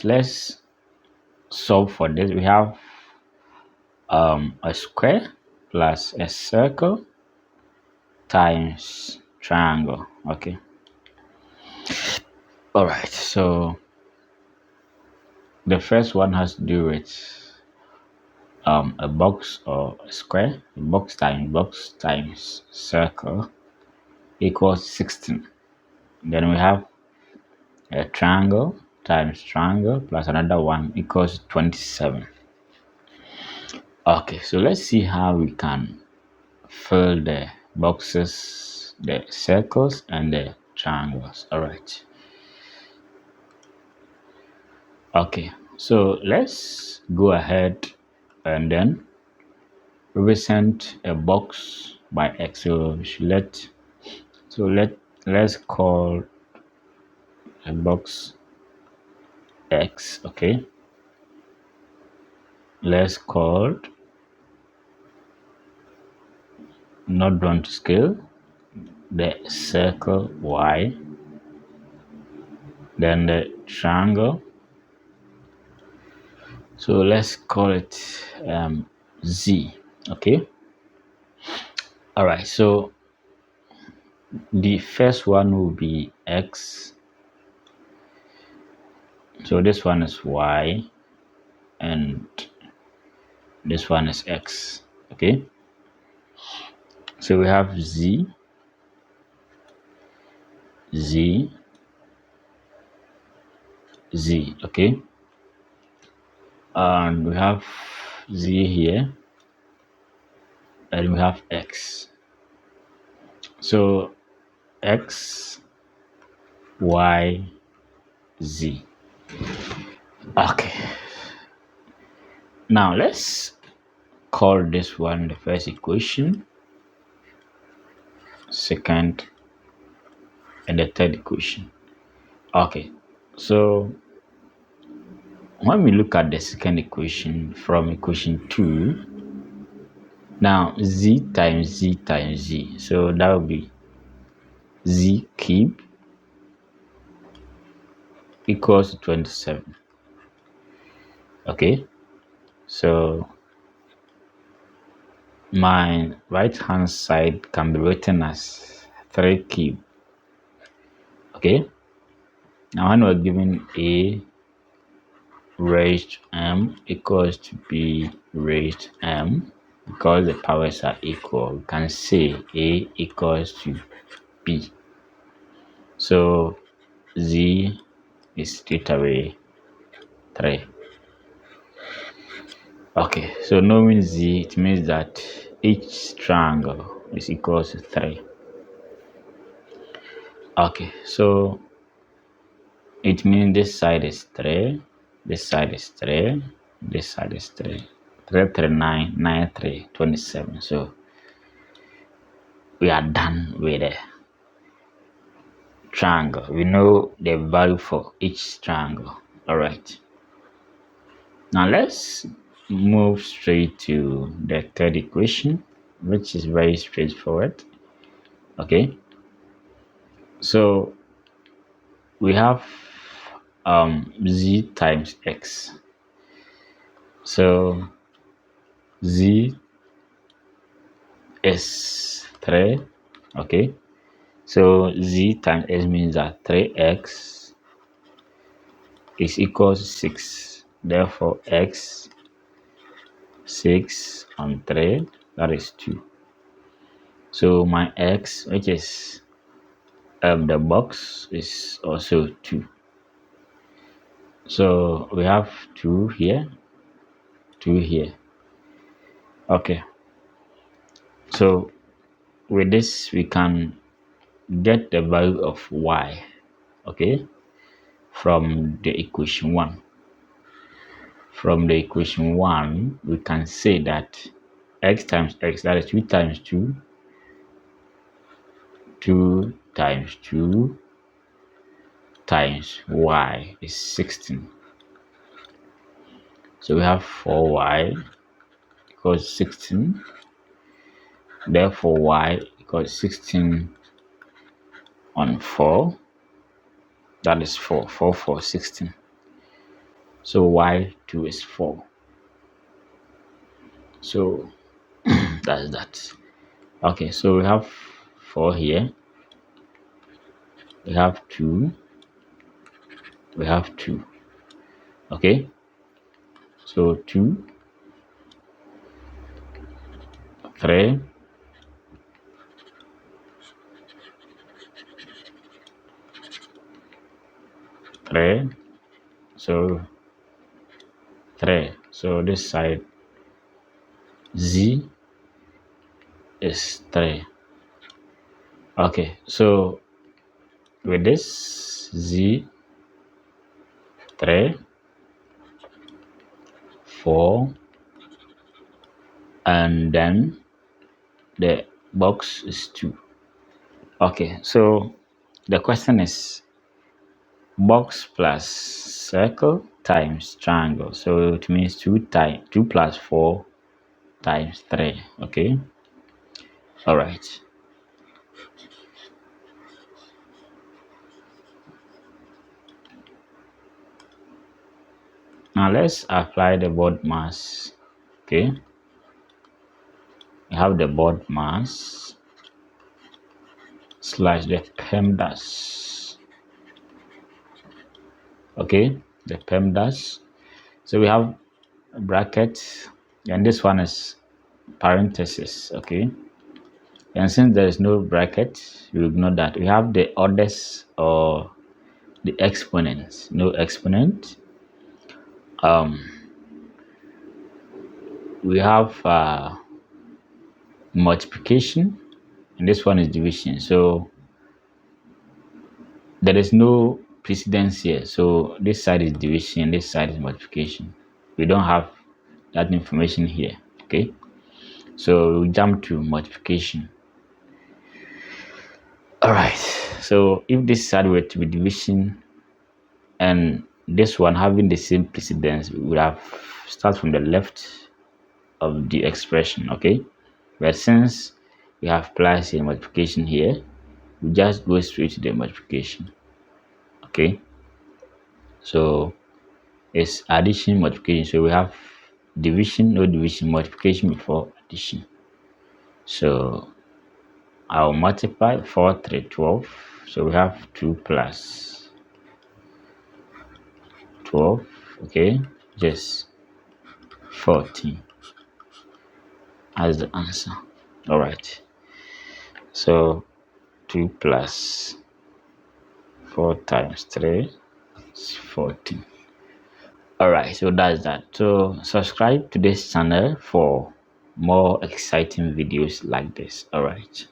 Let's solve for this. We have a square plus a circle times triangle. Okay. All right. So the first one has to do with a box or a square. Box times circle equals 16. Then we have a triangle times triangle plus another one equals 27. Okay, so let's see how we can fill the boxes, the circles, and the triangles. All right. Okay, so let's go ahead and then represent a box by X. Let's call a box X. Okay, let's call not drawn to scale the circle Y, then the triangle. So let's call it Z. Okay. All right. So the first one will be X. So this one is Y, and this one is X. Okay. So we have Z, Z, Z. Okay. And we have Z here, and we have X. So X, Y, Z. Okay. Now let's call this one the first equation, second, and the third equation. Okay. So when we look at the second equation from equation 2, now Z times Z times Z. So that will be Z cube equals to 27. Okay. So my right hand side can be written as 3 cube. Okay. Now when we're given A raised m equals to B raised m, because the powers are equal, we can say A equals to B. So Z is straight away 3. Okay, so knowing Z, it means that each triangle is equal to 3. Okay, so it means this side is 3, this side is 3, this side is 3. 3, 3, 9, 9, 3, 27. So we are done with the triangle. We know the value for each triangle. All right. Now let's move straight to the third equation, which is very straightforward. Okay. So we have Z times X. So Z is 3. Okay. So Z times X means that 3X is equal to 6. Therefore, X 6 on 3, that is 2. So my X, which is the box, is also 2. So we have 2 here, 2 here. Okay. So with this, we can get the value of Y, okay, from the equation 1. From the equation 1, we can say that X times X, that is 2 times 2, 2 times 2 times Y is 16. So we have 4Y equals 16. Therefore, Y equals 16 on 4. That is 4. 4, 4, 16. So y2 is 4. So that's that. Okay, so we have 4 here. We have 2. We have 2. Okay, so 2, 3, 3. So 3. So this side z is 3. Okay, so with this z 3, 4, and then the box is 2. Okay, so the question is box plus circle times triangle. So it means 2 plus 4 times 3. Okay, all right. Now let's apply the board mass. Okay, we have the board mass slash the PEMDAS. Okay, the PEMDAS. So we have a bracket, and this one is parenthesis. Okay, and since there is no bracket, you ignore that. We have the orders or the exponents. No exponent. We have multiplication, and this one is division. So there is no precedence here. So this side is division, this side is multiplication. We don't have that information here. Okay, so we jump to multiplication. All right, so if this side were to be division and this one having the same precedence, we would have start from the left of the expression. Okay, but since we have plus and multiplication here, we just go straight to the multiplication. Okay, so it's addition, multiplication. So we have division, no division, multiplication before addition. So I'll multiply 4, 3, 12. So we have 2 plus 12. Okay, just 14 as the answer. All right, so 2 plus 4 times 3 is 14. All right, so that's that. So subscribe to this channel for more exciting videos like this. All right.